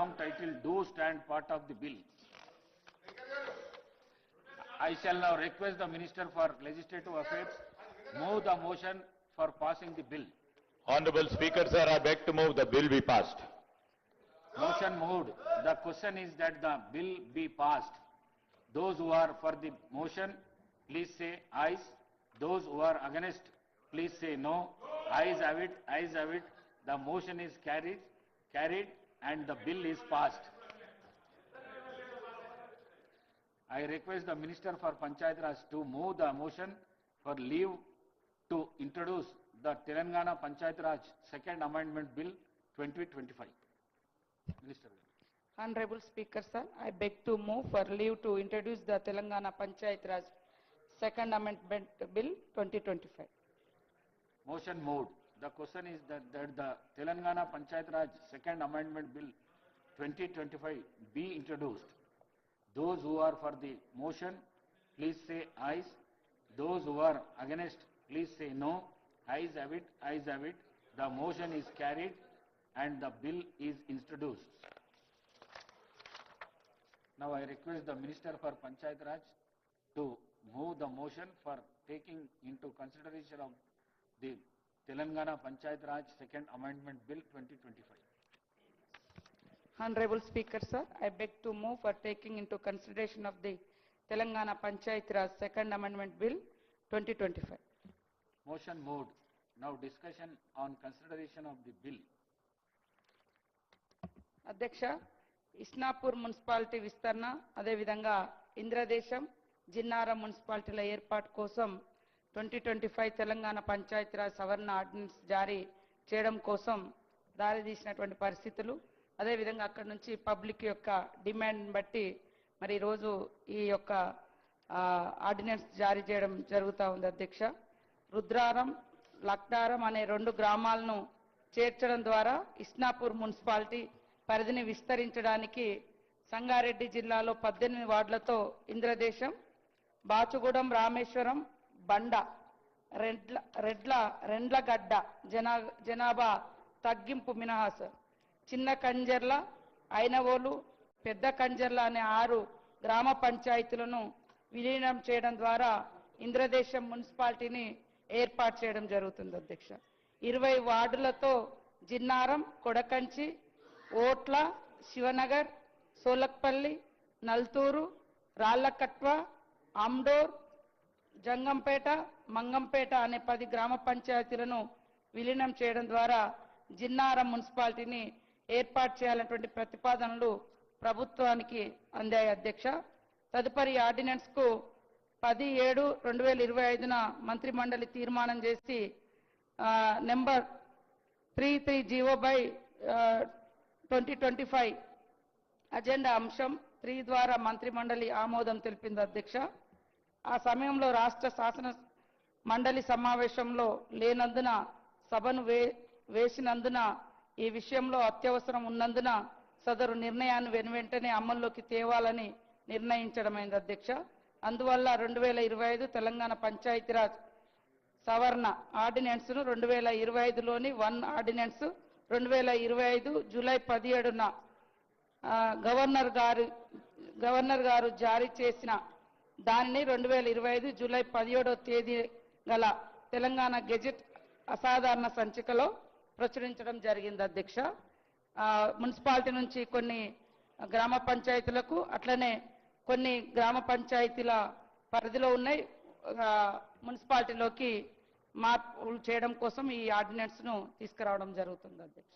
long title do stand part of the bill. I shall now request the Minister for Legislative Affairs move the motion for passing the bill. Honorable Speaker, sir, I beg to move the bill be passed. Motion moved. The question is that the bill be passed. Those who are for the motion, please say ayes. Those who are against, please say no. Ayes have it, ayes have it. The motion is carried, and the bill is passed. I request the Minister for Panchayat Raj to move the motion for leave to introduce the Telangana Panchayat Raj Second Amendment Bill 2025. Minister. Honorable Speaker, sir, I beg to move for leave to introduce the Telangana Panchayat Raj Second Amendment Bill 2025. Motion moved. The question is that the Telangana Panchayat Raj Second Amendment Bill 2025 be introduced. Those who are for the motion, please say ayes. Those who are against, please say no. Ayes have it, ayes have it. The motion is carried and the bill is introduced. Now I request the Minister for Panchayat Raj to move the motion for taking into consideration of the Telangana Panchayat Raj Second Amendment Bill 2025. Honorable Speaker, sir, I beg to move for taking into consideration of the Telangana Panchayat Raj Second Amendment Bill 2025. Motion moved. Now discussion on consideration of the bill. అధ్యక్ష, Isnapur municipality విస్తరణ, అదేవిధంగా ఇంద్రదేశం, జిన్నారం మున్సిపాలిటీల ఏర్పాటు కోసం 2025 తెలంగాణ పంచాయతీరాజ్ సవరణ ordinance జారీ చేయడం కోసం దారితీసినటువంటి పరిస్థితులు, అదేవిధంగా అక్కడి నుంచి పబ్లిక్ యొక్క డిమాండ్ బట్టి మరి ఈరోజు ఈ యొక్క ఆర్డినెన్స్ జారీ చేయడం జరుగుతూ ఉంది. అధ్యక్ష, రుద్రారం, లక్డారం అనే 2 గ్రామాలను చేర్చడం ద్వారా ఇస్నాపూర్ మున్సిపాలిటీ పరిధిని విస్తరించడానికి సంగారెడ్డి జిల్లాలో 18 వార్డులతో ఇంద్రదేశం, బాచుగూడెం, రామేశ్వరం, బండ, రెండ్లగడ్డ జనాభా తగ్గింపు మినహా చిన్న కంజర్ల, ఐనవోలు, పెద్ద కంజర్ల అనే 6 గ్రామ పంచాయతీలను విలీనం చేయడం ద్వారా ఇంద్రదేశం మున్సిపాలిటీని ఏర్పాటు చేయడం జరుగుతుంది. అధ్యక్ష, 20 వార్డులతో జిన్నారం, కొడకంచి, ఓట్ల, శివనగర్, సోలక్పల్లి, నల్తూరు, రాళ్లకట్వ, ఆమ్డోర్, జంగంపేట, మంగంపేట అనే 10 గ్రామ పంచాయతీలను విలీనం చేయడం ద్వారా జిన్నారం మున్సిపాలిటీని ఏర్పాటు చేయాలన్నటువంటి ప్రతిపాదనలు ప్రభుత్వానికి అందాయి. అధ్యక్ష, తదుపరి ఆర్డినెన్స్ కు 10/7/2025న మంత్రి మండలి తీర్మానం చేసి నెంబర్ 33/2025 అజెండా అంశం 3 ద్వారా మంత్రి మండలి ఆమోదం తెలిపింది. అధ్యక్ష, ఆ సమయంలో రాష్ట్ర శాసన మండలి సమావేశంలో లేనందున, సభను వేసినందున, ఈ విషయంలో అత్యవసరం ఉన్నందున సదరు నిర్ణయాన్ని వెనువెంటనే అమల్లోకి తేవాలని నిర్ణయించడమైంది. అధ్యక్ష, అందువల్ల 2025 తెలంగాణ పంచాయతీరాజ్ సవరణ ఆర్డినెన్స్ ను 2025లోని 1 ఆర్డినెన్స్ 2025 జూలై 17న గవర్నర్ గారు జారీ చేసిన దానిని 2025 జూలై 17వ తేదీ గల తెలంగాణ గెజెట్ అసాధారణ సంచికలో ప్రచురించడం జరిగింది. అధ్యక్ష, మున్సిపాలిటీ నుంచి కొన్ని గ్రామ పంచాయతీలకు, అట్లనే కొన్ని గ్రామ పంచాయతీల పరిధిలో ఉన్నాయి మున్సిపాలిటీలోకి మార్పులు చేయడం కోసం ఈ ఆర్డినెన్స్ ను తీసుకురావడం జరుగుతుంది. అధ్యక్ష.